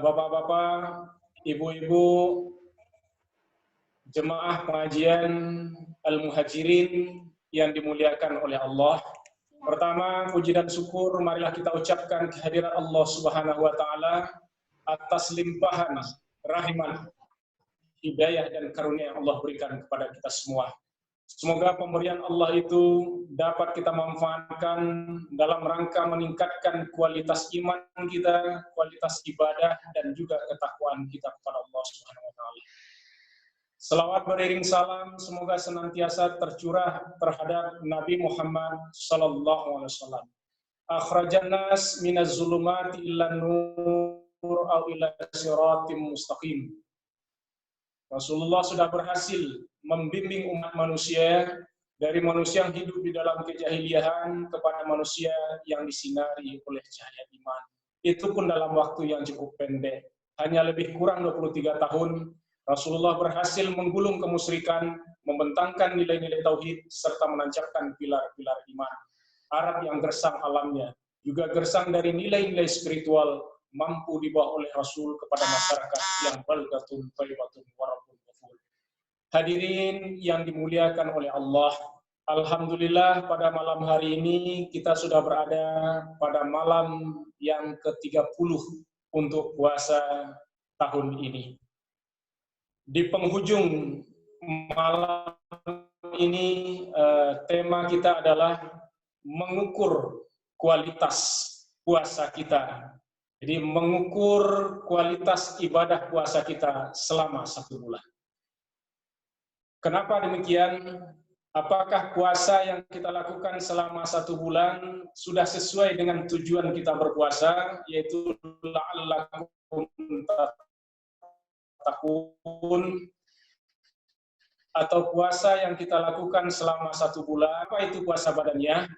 Bapak-bapak, ibu-ibu, jemaah pengajian Al-Muhajirin yang dimuliakan oleh Allah. Pertama, puji dan syukur marilah kita ucapkan kehadiran Allah Subhanahu wa taala atas limpahan rahmat, hidayah dan karunia yang Allah berikan kepada kita semua. Semoga pemberian Allah itu dapat kita manfaatkan dalam rangka meningkatkan kualitas iman kita, kualitas ibadah, dan juga ketakwaan kita kepada Allah Subhanahu wa taala. Selawat beriring salam semoga senantiasa tercurah terhadap Nabi Muhammad sallallahu alaihi wasallam. Akhrajan nas minaz zulumati ilan nur au ila siratim mustaqim. Rasulullah sudah berhasil membimbing umat manusia dari manusia yang hidup di dalam kejahiliahan kepada manusia yang disinari oleh cahaya iman. Itu pun dalam waktu yang cukup pendek, hanya lebih kurang 23 tahun. Rasulullah berhasil menggulung kemusyrikan, membentangkan nilai-nilai tauhid, serta menancapkan pilar-pilar iman. Arab yang gersang alamnya, juga gersang dari nilai-nilai spiritual, mampu dibawa oleh Rasul kepada masyarakat yang baldatun thayyibatun wa rabbun ghafur. Hadirin yang dimuliakan oleh Allah, alhamdulillah pada malam hari ini kita sudah berada pada malam yang ke-30 untuk puasa tahun ini. Di penghujung malam ini tema kita adalah mengukur kualitas puasa kita. Jadi mengukur kualitas ibadah puasa kita selama 1 bulan. Kenapa demikian? Apakah puasa yang kita lakukan selama 1 bulan sudah sesuai dengan tujuan kita berpuasa, yaitu la'allakum tattaqun, atau puasa yang kita lakukan selama 1 bulan? Apa itu puasa badannya?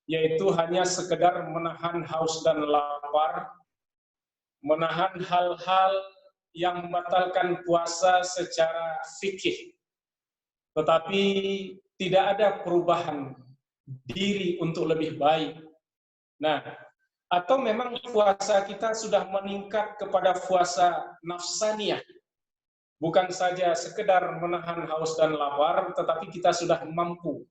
Yaitu hanya sekedar menahan haus dan lapar, menahan hal-hal yang membatalkan puasa secara fikih, tetapi tidak ada perubahan diri untuk lebih baik. Nah, atau memang puasa kita sudah meningkat kepada puasa nafsaniyah, bukan saja sekedar menahan haus dan lapar, tetapi kita sudah mampu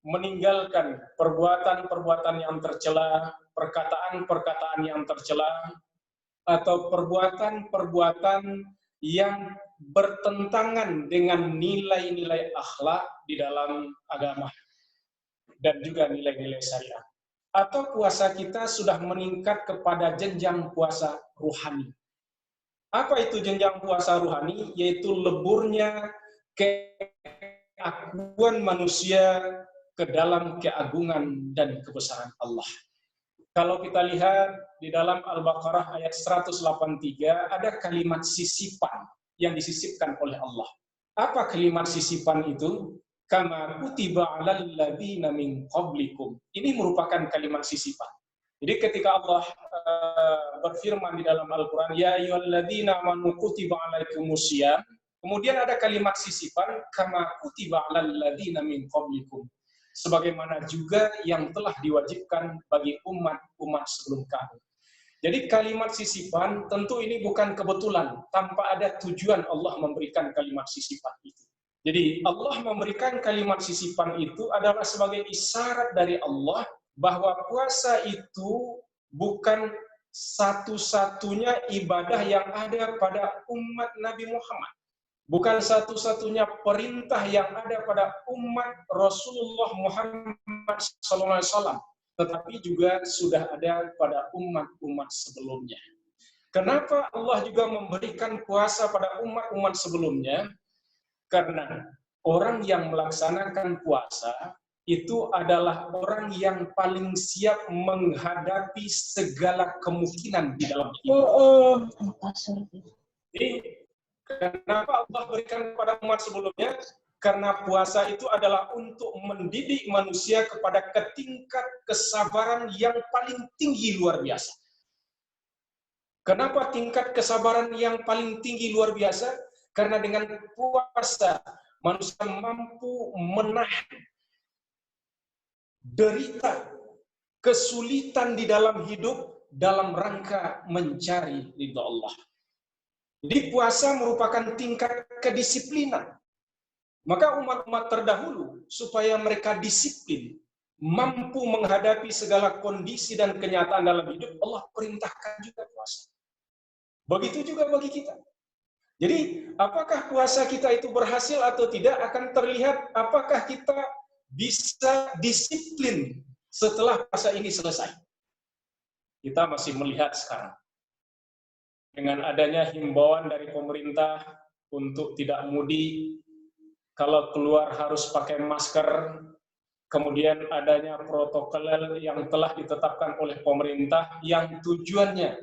meninggalkan perbuatan-perbuatan yang tercela, perkataan-perkataan yang tercela, atau perbuatan-perbuatan yang bertentangan dengan nilai-nilai akhlak di dalam agama dan juga nilai-nilai syariat. Atau puasa kita sudah meningkat kepada jenjang puasa ruhani. Apa itu jenjang puasa ruhani? Yaitu leburnya keakuan manusia ke dalam keagungan dan kebesaran Allah. Kalau kita lihat di dalam Al-Baqarah ayat 183, ada kalimat sisipan yang disisipkan oleh Allah. Apa kalimat sisipan itu? Kama kutiba 'alal ladzina min qablikum. Ini merupakan kalimat sisipan. Jadi ketika Allah berfirman di dalam Al-Quran, ya ayyuhalladzina amanu kutiba 'alaikumusiyam, kemudian ada kalimat sisipan, kama kutiba 'alal ladzina min qablikum. Sebagaimana juga yang telah diwajibkan bagi umat-umat sebelum kamu. Jadi kalimat sisipan tentu ini bukan kebetulan, tanpa ada tujuan Allah memberikan kalimat sisipan itu. Jadi Allah memberikan kalimat sisipan itu adalah sebagai isyarat dari Allah bahwa puasa itu bukan satu-satunya ibadah yang ada pada umat Nabi Muhammad. Bukan satu-satunya perintah yang ada pada umat Rasulullah Muhammad SAW, tetapi juga sudah ada pada umat-umat sebelumnya. Kenapa Allah juga memberikan puasa pada umat-umat sebelumnya? Karena orang yang melaksanakan puasa itu adalah orang yang paling siap menghadapi segala kemungkinan di dalam hidup. Jadi, kenapa Allah berikan kepada umat sebelumnya? Karena puasa itu adalah untuk mendidik manusia kepada tingkat kesabaran yang paling tinggi luar biasa. Kenapa tingkat kesabaran yang paling tinggi luar biasa? Karena dengan puasa manusia mampu menahan derita, kesulitan di dalam hidup dalam rangka mencari ridha Allah. Jadi puasa merupakan tingkat kedisiplinan. Maka umat-umat terdahulu supaya mereka disiplin, mampu menghadapi segala kondisi dan kenyataan dalam hidup, Allah perintahkan juga puasa. Begitu juga bagi kita. Jadi, apakah puasa kita itu berhasil atau tidak akan terlihat apakah kita bisa disiplin setelah puasa ini selesai. Kita masih melihat sekarang. Dengan adanya himbauan dari pemerintah untuk tidak mudik, kalau keluar harus pakai masker, kemudian adanya protokol yang telah ditetapkan oleh pemerintah yang tujuannya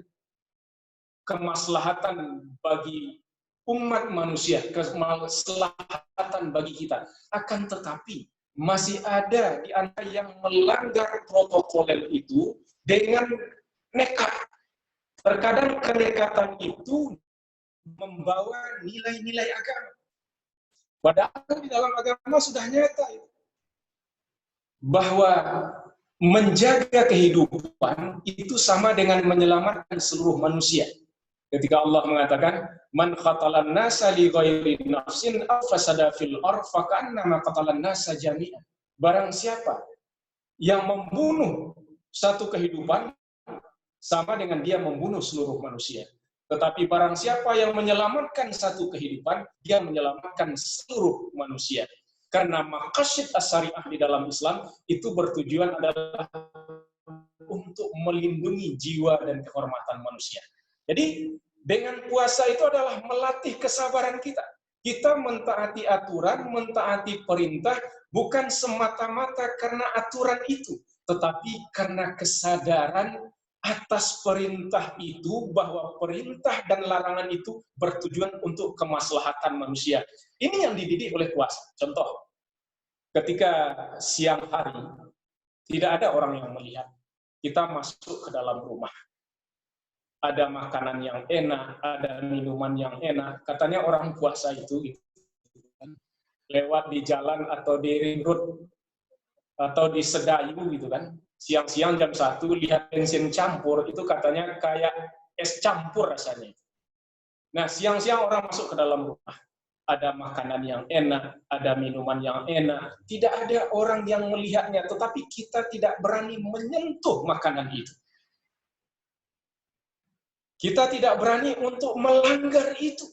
kemaslahatan bagi umat manusia, kemaslahatan bagi kita. Akan tetapi masih ada di antara yang melanggar protokol itu dengan nekat. Terkadang kenekatan itu membawa nilai-nilai agama. Padahal di dalam agama sudah nyata itu. Bahwa menjaga kehidupan itu sama dengan menyelamatkan seluruh manusia. Ketika Allah mengatakan, "Man qatalan nasa li ghairi nafsin aw fasada fil ardh fa ka'annama qatalan nasa jami'an." Barang siapa yang membunuh satu kehidupan sama dengan dia membunuh seluruh manusia. Tetapi barang siapa yang menyelamatkan satu kehidupan, dia menyelamatkan seluruh manusia. Karena maqasid as-syariah di dalam Islam itu bertujuan adalah untuk melindungi jiwa dan kehormatan manusia. Jadi dengan puasa itu adalah melatih kesabaran kita. Kita mentaati aturan, mentaati perintah, bukan semata-mata karena aturan itu, tetapi karena kesadaran atas perintah itu, bahwa perintah dan larangan itu bertujuan untuk kemaslahatan manusia. Ini yang dididik oleh puasa. Contoh, ketika siang hari, tidak ada orang yang melihat. Kita masuk ke dalam rumah. Ada makanan yang enak, ada minuman yang enak. Katanya orang puasa itu lewat di jalan atau di ring road atau di Sedayu gitu kan. Siang-siang jam 1 lihat bensin campur, itu katanya kayak es campur rasanya. Nah, siang-siang orang masuk ke dalam rumah. Ada makanan yang enak, ada minuman yang enak. Tidak ada orang yang melihatnya, tetapi kita tidak berani menyentuh makanan itu. Kita tidak berani untuk melanggar itu.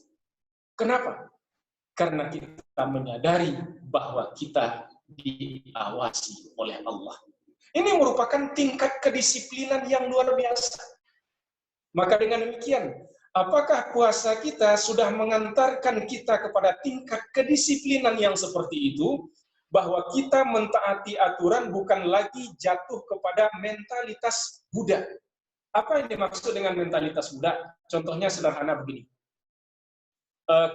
Kenapa? Karena kita menyadari bahwa kita diawasi oleh Allah. Ini merupakan tingkat kedisiplinan yang luar biasa. Maka dengan demikian, apakah puasa kita sudah mengantarkan kita kepada tingkat kedisiplinan yang seperti itu? Bahwa kita mentaati aturan bukan lagi jatuh kepada mentalitas budak. Apa yang dimaksud dengan mentalitas budak? Contohnya sederhana begini.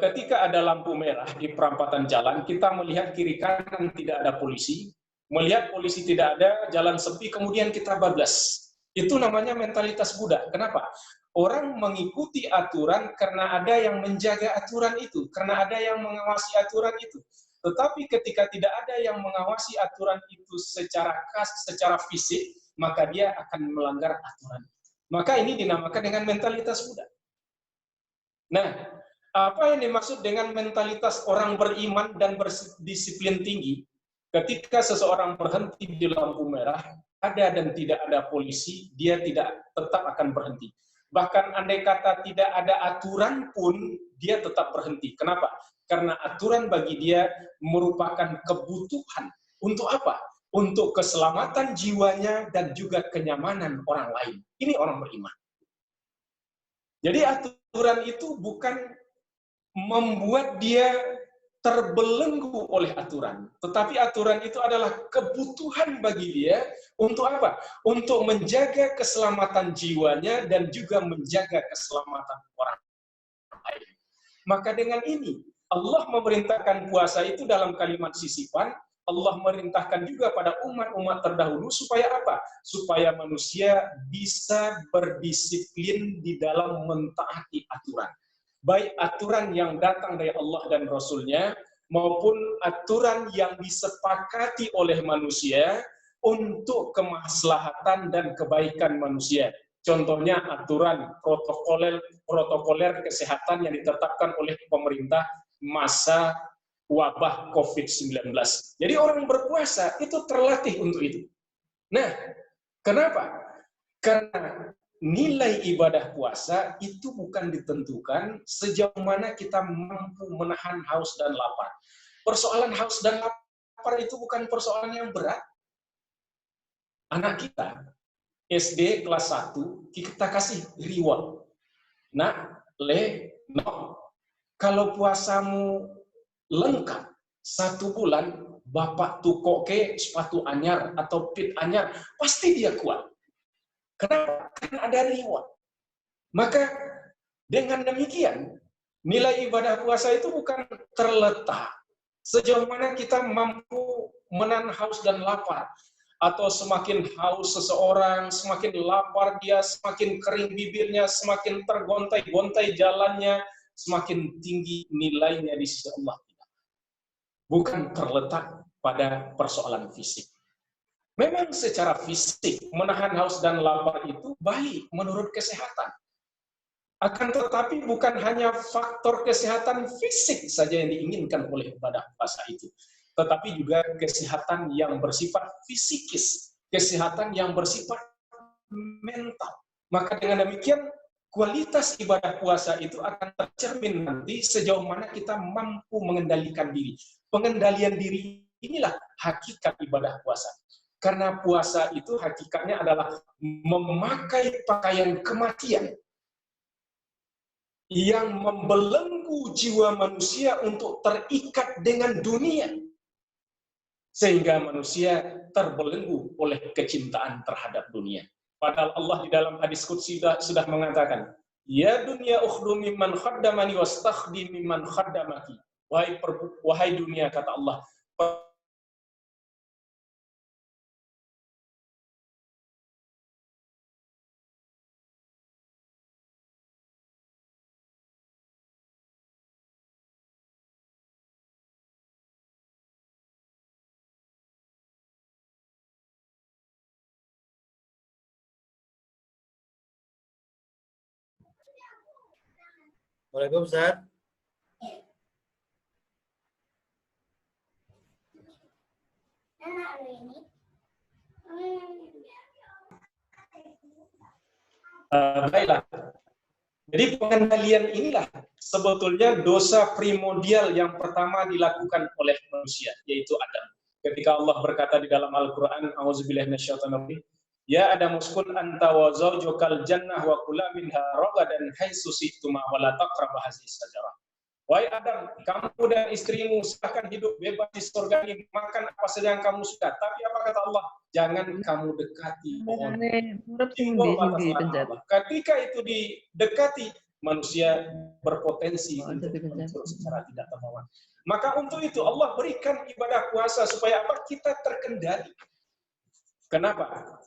Ketika ada lampu merah di perempatan jalan, kita melihat kiri kanan tidak ada polisi, melihat polisi tidak ada, jalan sepi, kemudian kita bablas. Itu namanya mentalitas budak. Kenapa? Orang mengikuti aturan karena ada yang menjaga aturan itu, karena ada yang mengawasi aturan itu. Tetapi ketika tidak ada yang mengawasi aturan itu secara khas, secara fisik, maka dia akan melanggar aturan. Maka ini dinamakan dengan mentalitas budak. Nah, apa yang dimaksud dengan mentalitas orang beriman dan berdisiplin tinggi? Ketika seseorang berhenti di lampu merah, ada dan tidak ada polisi, dia tetap akan berhenti. Bahkan andai kata tidak ada aturan pun, dia tetap berhenti. Kenapa? Karena aturan bagi dia merupakan kebutuhan. Untuk apa? Untuk keselamatan jiwanya dan juga kenyamanan orang lain. Ini orang beriman. Jadi aturan itu bukan membuat dia terbelenggu oleh aturan. Tetapi aturan itu adalah kebutuhan bagi dia untuk apa? Untuk menjaga keselamatan jiwanya dan juga menjaga keselamatan orang lain. Maka dengan ini, Allah memerintahkan puasa itu dalam kalimat sisipan. Allah merintahkan juga pada umat-umat terdahulu supaya apa? Supaya manusia bisa berdisiplin di dalam mentaati aturan. Baik aturan yang datang dari Allah dan Rasul-Nya, maupun aturan yang disepakati oleh manusia untuk kemaslahatan dan kebaikan manusia. Contohnya aturan protokoler kesehatan yang ditetapkan oleh pemerintah masa wabah COVID-19. Jadi orang berpuasa itu terlatih untuk itu. Nah, kenapa? Karena nilai ibadah puasa itu bukan ditentukan sejauh mana kita mampu menahan haus dan lapar. Persoalan haus dan lapar itu bukan persoalan yang berat. Anak kita SD kelas 1, kita kasih reward. Nah, no. Kalau puasamu lengkap 1 bulan, bapak tukoke sepatu anyar atau pit anyar, pasti dia kuat. Kenapa? Karena ada reward. Maka dengan demikian, nilai ibadah puasa itu bukan terletak sejauh mana kita mampu menahan haus dan lapar. Atau semakin haus seseorang, semakin lapar dia, semakin kering bibirnya, semakin tergontai-gontai jalannya, semakin tinggi nilainya di sisi Allah. Bukan terletak pada persoalan fisik. Memang secara fisik, menahan haus dan lapar itu baik menurut kesehatan. Akan tetapi bukan hanya faktor kesehatan fisik saja yang diinginkan oleh ibadah puasa itu, tetapi juga kesehatan yang bersifat fisikis, kesehatan yang bersifat mental. Maka dengan demikian, kualitas ibadah puasa itu akan tercermin nanti sejauh mana kita mampu mengendalikan diri. Pengendalian diri inilah hakikat ibadah puasa. Karena puasa itu hakikatnya adalah memakai pakaian kematian yang membelenggu jiwa manusia untuk terikat dengan dunia. Sehingga manusia terbelenggu oleh kecintaan terhadap dunia. Padahal Allah di dalam hadis qudsi sudah mengatakan, "Ya dunya ukhdu mimman khaddamani wastakhdi mimman khaddamaki." Wahai dunia, kata Allah, Waalaikumsalam, Ustaz. Baiklah. Jadi pengendalian inilah sebetulnya dosa primordial yang pertama dilakukan oleh manusia, yaitu Adam. Ketika Allah berkata di dalam Al-Quran, "A'udzubillahi minasyaitonir rajim, ya Adam uskun anta wa zawjukal jannah wa kula minha ragadan haitsu syi'tuma wa la taqrabu hadhihi syajarah." Wahai Adam, kamu dan istrimu silakan hidup bebas di surga ini, makan apa saja yang kamu suka. Tapi apa kata Allah? Jangan kamu dekati pohon. Ketika itu didekati, manusia berpotensi untuk muncul secara tidak termohon. Maka untuk itu Allah berikan ibadah puasa supaya apa? Kita terkendali. Kenapa?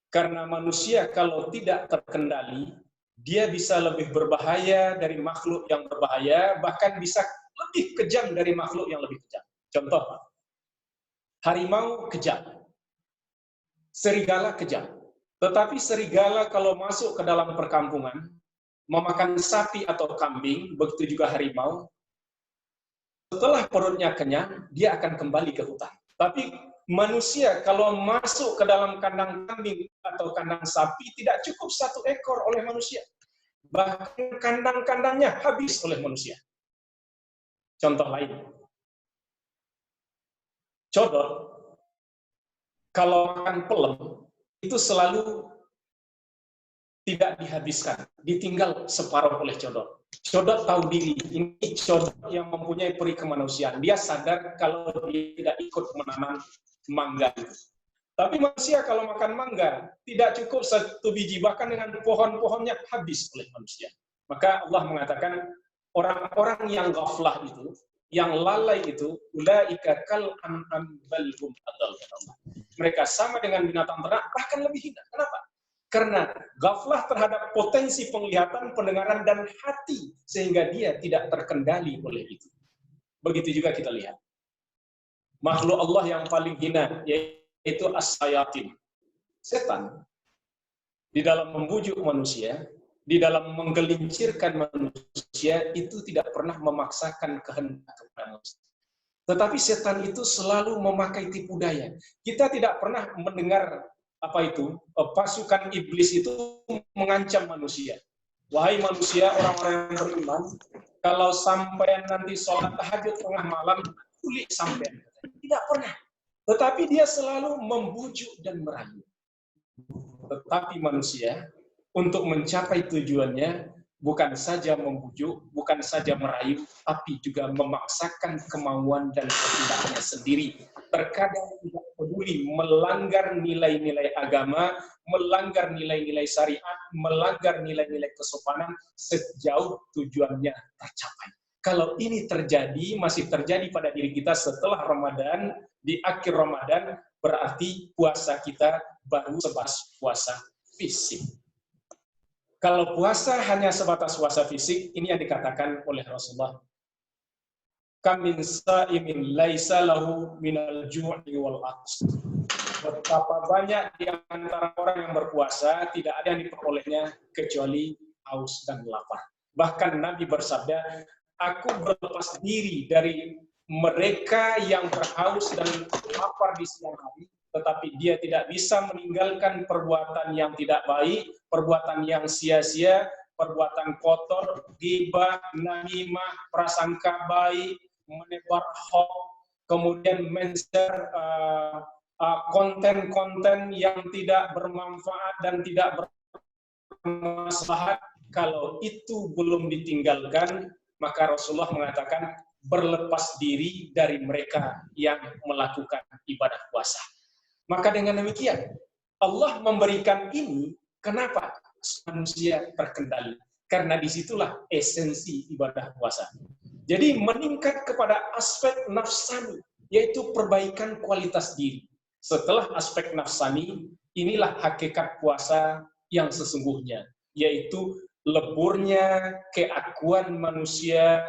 Karena manusia kalau tidak terkendali, dia bisa lebih berbahaya dari makhluk yang berbahaya, bahkan bisa lebih kejam dari makhluk yang lebih kejam. Contoh, harimau kejam, serigala kejam. Tetapi serigala kalau masuk ke dalam perkampungan, memakan sapi atau kambing, begitu juga harimau, setelah perutnya kenyang, dia akan kembali ke hutan. Tapi manusia kalau masuk ke dalam kandang kambing atau kandang sapi, tidak cukup 1 ekor oleh manusia. Bahkan kandang-kandangnya habis oleh manusia. Contoh lain. Codot, kalau makan pelem, itu selalu tidak dihabiskan, ditinggal separuh oleh codot. Codot tahu diri, ini codot yang mempunyai peri kemanusiaan. Dia sadar kalau dia tidak ikut menanam mangga itu. Tapi manusia kalau makan mangga, tidak cukup 1 biji, bahkan dengan pohon-pohonnya habis oleh manusia. Maka Allah mengatakan, orang-orang yang ghaflah itu, yang lalai itu, ulaika kal an'am bal hum adall. Mereka sama dengan binatang ternak, bahkan lebih hina. Kenapa? Karena ghaflah terhadap potensi penglihatan, pendengaran, dan hati, sehingga dia tidak terkendali oleh itu. Begitu juga kita lihat. Makhluk Allah yang paling hina, yaitu as-sayatin, setan. di dalam membujuk manusia, di dalam menggelincirkan manusia, itu tidak pernah memaksakan kehendak kepada manusia. Tetapi setan itu selalu memakai tipu daya. Kita tidak pernah mendengar pasukan iblis itu mengancam manusia. Wahai manusia, orang-orang yang beriman, kalau sampai nanti sholat tahajud tengah malam, kulik sampai. Tidak pernah. Tetapi dia selalu membujuk dan merayu. Tetapi manusia, untuk mencapai tujuannya, bukan saja membujuk, bukan saja merayu, tapi juga memaksakan kemauan dan kehendaknya sendiri. Terkadang tidak peduli melanggar nilai-nilai agama, melanggar nilai-nilai syariat, melanggar nilai-nilai kesopanan sejauh tujuannya tercapai. Kalau ini terjadi, masih terjadi pada diri kita setelah Ramadan, di akhir Ramadan, berarti puasa kita baru sebatas puasa fisik. Kalau puasa hanya sebatas puasa fisik, ini yang dikatakan oleh Rasulullah. Kam min sa'imin laisa lahu minal ju'i wal 'atsy. Betapa banyak di antara orang yang berpuasa tidak ada yang diperolehnya kecuali haus dan lapar. Bahkan Nabi bersabda, aku berlepas diri dari mereka yang berhaus dan lapar di siang hari, tetapi dia tidak bisa meninggalkan perbuatan yang tidak baik, perbuatan yang sia-sia, perbuatan kotor, ghibah, namimah, prasangka baik, menebar hoax, kemudian men-share konten-konten yang tidak bermanfaat dan tidak bermaslahat. Kalau itu belum ditinggalkan, maka Rasulullah mengatakan berlepas diri dari mereka yang melakukan ibadah puasa. Maka dengan demikian, Allah memberikan ini, kenapa? Manusia terkendali. Karena disitulah esensi ibadah puasa. Jadi meningkat kepada aspek nafsani, yaitu perbaikan kualitas diri. Setelah aspek nafsani, inilah hakikat puasa yang sesungguhnya, yaitu leburnya keakuan manusia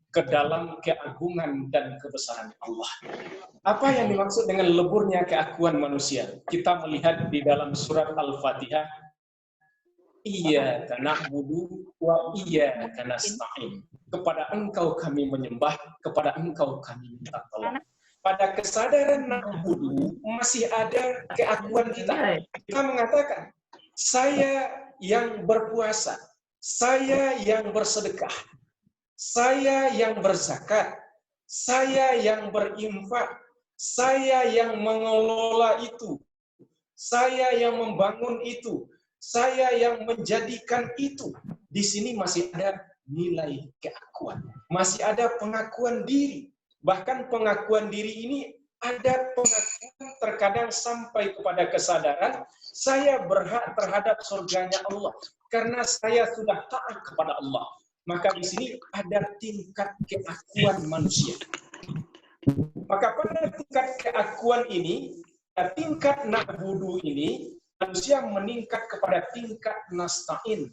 ke dalam keagungan dan kebesaran Allah. Apa yang dimaksud dengan leburnya keakuan manusia? Kita melihat di dalam surat Al-Fatihah, Iyyaka na'budu wa iyyaka nasta'in. Kepada Engkau kami menyembah, kepada Engkau kami minta tolong. Pada kesadaran na'budu masih ada keakuan kita. Kita mengatakan, saya yang berpuasa, saya yang bersedekah, saya yang berzakat, saya yang berinfak, saya yang mengelola itu, saya yang membangun itu, saya yang menjadikan itu. Di sini masih ada nilai keakuan, masih ada pengakuan diri. Bahkan pengakuan diri ini ada pengakuan terkadang sampai kepada kesadaran saya berhak terhadap surganya Allah karena saya sudah taat kepada Allah. Maka di sini ada tingkat keakuan manusia. Maka pada tingkat keakuan ini, tingkat na'budu ini, manusia meningkat kepada tingkat nasta'in.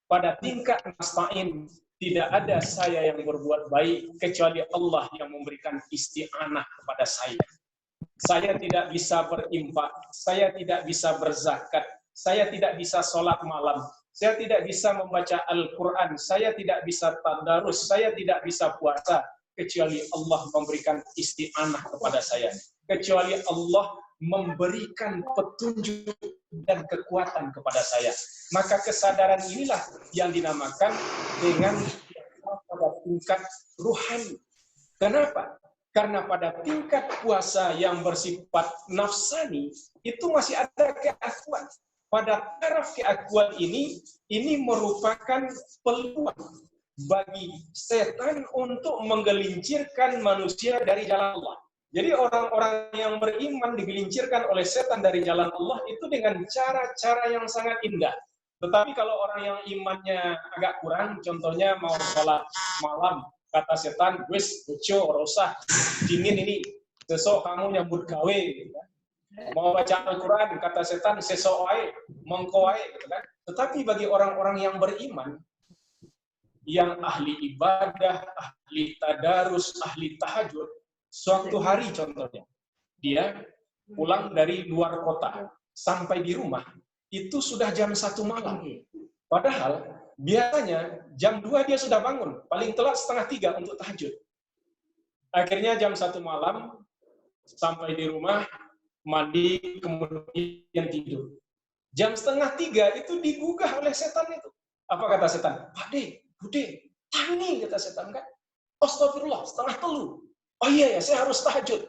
Pada tingkat nasta'in, tidak ada saya yang berbuat baik, kecuali Allah yang memberikan isti'anah kepada saya. Saya tidak bisa berinfak, saya tidak bisa berzakat, saya tidak bisa sholat malam, saya tidak bisa membaca Al-Quran, saya tidak bisa tadarus, saya tidak bisa puasa, kecuali Allah memberikan isti'anah kepada saya. Kecuali Allah memberikan petunjuk dan kekuatan kepada saya. Maka kesadaran inilah yang dinamakan dengan pada tingkat ruhani. Kenapa? Karena pada tingkat puasa yang bersifat nafsani, itu masih ada keakuan. Pada taraf keakuan ini merupakan peluang bagi setan untuk menggelincirkan manusia dari jalan Allah. Jadi orang-orang yang beriman digelincirkan oleh setan dari jalan Allah itu dengan cara-cara yang sangat indah. Tetapi kalau orang yang imannya agak kurang, contohnya mau sholat malam, kata setan, wis, bojo, rosah, dingin ini, sesok kamu nyambut gawe. Gitu kan. Mau baca Al-Quran, kata setan, sesok wae, mengko wae. Gitu kan. Tetapi bagi orang-orang yang beriman, yang ahli ibadah, ahli tadarus, ahli tahajud, suatu hari contohnya, dia pulang dari luar kota, sampai di rumah, itu sudah jam 1 malam. Padahal biasanya jam 2 dia sudah bangun, paling telat 2:30 untuk tahajud. Akhirnya jam 1 malam, sampai di rumah, mandi, kemudian tidur. Jam 2:30 itu digugah oleh setan itu. Apa kata setan? Pak De, Bude, tani, kata setan kan. Astagfirullah, 2:30. Oh iya ya, saya harus tahajud.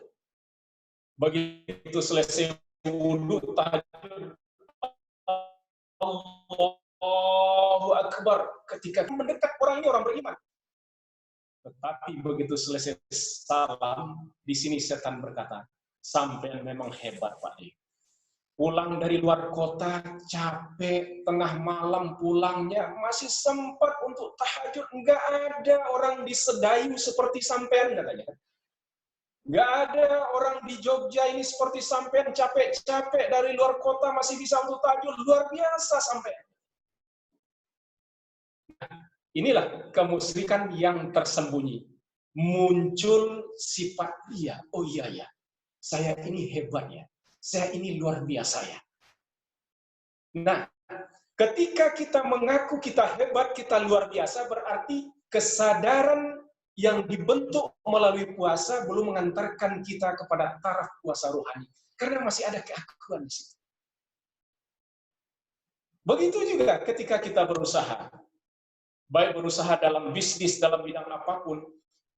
Begitu selesai wudhu tahajud, Allahu Akbar. Ketika mendekat orang ini orang beriman. Tetapi begitu selesai salam, di sini setan berkata, sampai memang hebat Pak De. Pulang dari luar kota, capek, tengah malam pulangnya, masih sempat untuk tahajud. Enggak ada orang di Sedayu seperti sampean, katanya. Enggak ada orang di Jogja ini seperti sampean, capek-capek dari luar kota masih bisa untuk tahajud. Luar biasa sampean. Inilah kemusyrikan yang tersembunyi. Muncul sifat dia. Oh iya ya, saya ini hebat ya. Saya ini luar biasa ya. Nah, ketika kita mengaku kita hebat, kita luar biasa, berarti kesadaran yang dibentuk melalui puasa belum mengantarkan kita kepada taraf puasa rohani. Karena masih ada keakuan di situ. Begitu juga ketika kita berusaha. Baik berusaha dalam bisnis, dalam bidang apapun,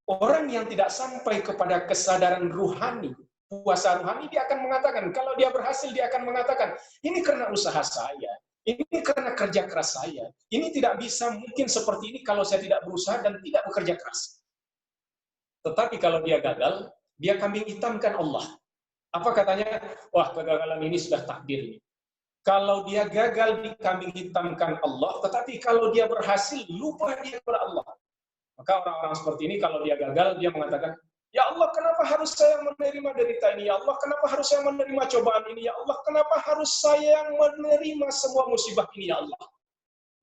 orang yang tidak sampai kepada kesadaran ruhani, puasa rohani, dia akan mengatakan, kalau dia berhasil, dia akan mengatakan, ini karena usaha saya, ini karena kerja keras saya, ini tidak bisa mungkin seperti ini kalau saya tidak berusaha dan tidak bekerja keras. Tetapi kalau dia gagal, dia kambing hitamkan Allah. Apa katanya? Wah, kegagalan ini sudah takdir ini. Kalau dia gagal, dikambing hitamkan Allah, tetapi kalau dia berhasil, lupa dia kepada Allah. Maka orang-orang seperti ini, kalau dia gagal, dia mengatakan, ya Allah, kenapa harus saya menerima derita ini? Ya Allah, kenapa harus saya menerima cobaan ini? Ya Allah, kenapa harus saya menerima semua musibah ini? Ya Allah.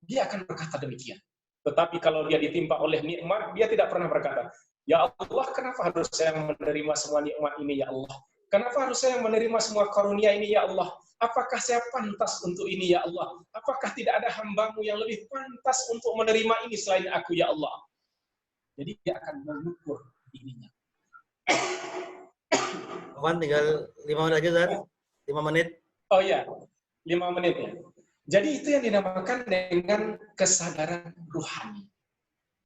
Dia akan berkata demikian. Tetapi kalau dia ditimpa oleh nikmat, dia tidak pernah berkata, ya Allah, kenapa harus saya menerima semua nikmat ini? Ya Allah. Kenapa harus saya menerima semua karunia ini? Ya Allah. Apakah saya pantas untuk ini? Ya Allah. Apakah tidak ada hambamu yang lebih pantas untuk menerima ini selain aku? Ya Allah. Jadi dia akan mengukur dirinya. Kawan, tinggal 5 menit aja, Zat. 5 menit. Oh iya, 5 menit ya. Jadi itu yang dinamakan dengan kesadaran rohani.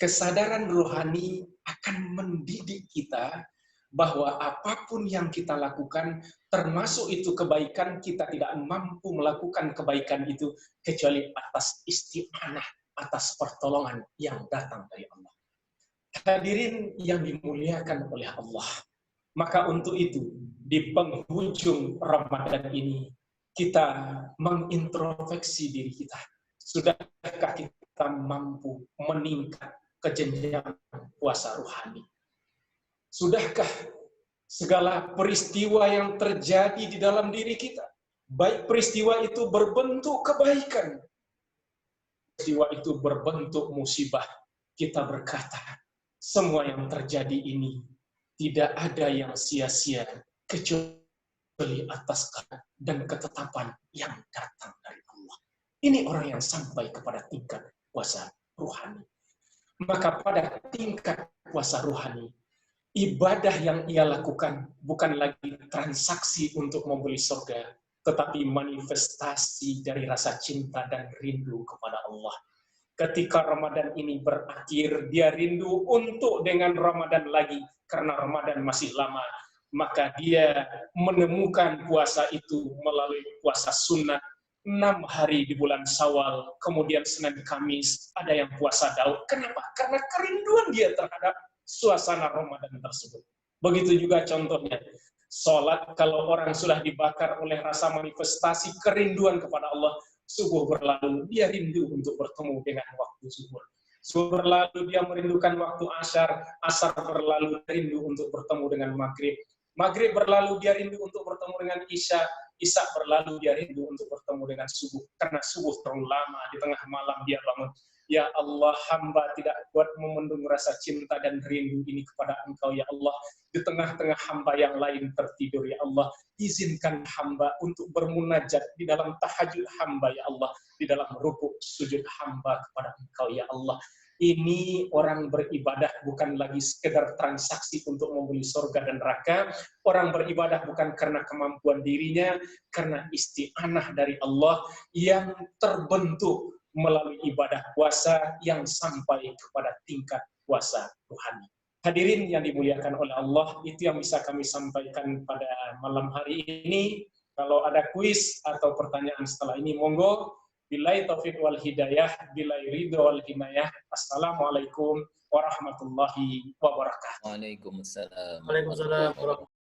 Kesadaran rohani akan mendidik kita bahwa apapun yang kita lakukan, termasuk itu kebaikan, kita tidak mampu melakukan kebaikan itu kecuali atas isti'anah, atas pertolongan yang datang dari Allah. Hadirin yang dimuliakan oleh Allah. Maka untuk itu, di penghujung Ramadan ini, kita mengintrospeksi diri kita. Sudahkah kita mampu meningkat ke jenjang puasa rohani? Sudahkah segala peristiwa yang terjadi di dalam diri kita, baik peristiwa itu berbentuk kebaikan, peristiwa itu berbentuk musibah, kita berkata, semua yang terjadi ini tidak ada yang sia-sia kecuali atas kehendak dan ketetapan yang datang dari Allah. Ini orang yang sampai kepada tingkat puasa rohani. Maka pada tingkat puasa rohani, ibadah yang ia lakukan bukan lagi transaksi untuk membeli surga, tetapi manifestasi dari rasa cinta dan rindu kepada Allah. Ketika Ramadan ini berakhir, dia rindu untuk dengan Ramadan lagi, karena Ramadan masih lama. Maka dia menemukan puasa itu melalui puasa sunat, 6 hari di bulan Syawal, kemudian Senin Kamis, ada yang puasa Daud. Kenapa? Karena kerinduan dia terhadap suasana Ramadan tersebut. Begitu juga contohnya, sholat kalau orang sudah dibakar oleh rasa manifestasi kerinduan kepada Allah, subuh berlalu, dia rindu untuk bertemu dengan waktu zuhur. Zuhur berlalu, dia merindukan waktu asar. Asar berlalu, rindu untuk bertemu dengan maghrib. Maghrib berlalu, dia rindu untuk bertemu dengan isya. Isya berlalu, dia rindu untuk bertemu dengan subuh. Karena subuh terlalu lama, di tengah malam dia bangun. Ya Allah, hamba tidak kuat memendung rasa cinta dan rindu ini kepada Engkau, ya Allah. Di tengah-tengah hamba yang lain tertidur, ya Allah. Izinkan hamba untuk bermunajat di dalam tahajud hamba, ya Allah. Di dalam rukuk sujud hamba kepada Engkau, ya Allah. Ini orang beribadah bukan lagi sekedar transaksi untuk membeli surga dan neraka. Orang beribadah bukan karena kemampuan dirinya, karena isti'anah dari Allah yang terbentuk melalui ibadah puasa yang sampai kepada tingkat puasa rohani. Hadirin yang dimuliakan oleh Allah, itu yang bisa kami sampaikan pada malam hari ini. Kalau ada kuis atau pertanyaan setelah ini, monggo. Billahi taufiq wal hidayah, billahi ridho wal hinayah. Assalamualaikum warahmatullahi wabarakatuh. Waalaikumsalam. Waalaikumsalam warahmatullahi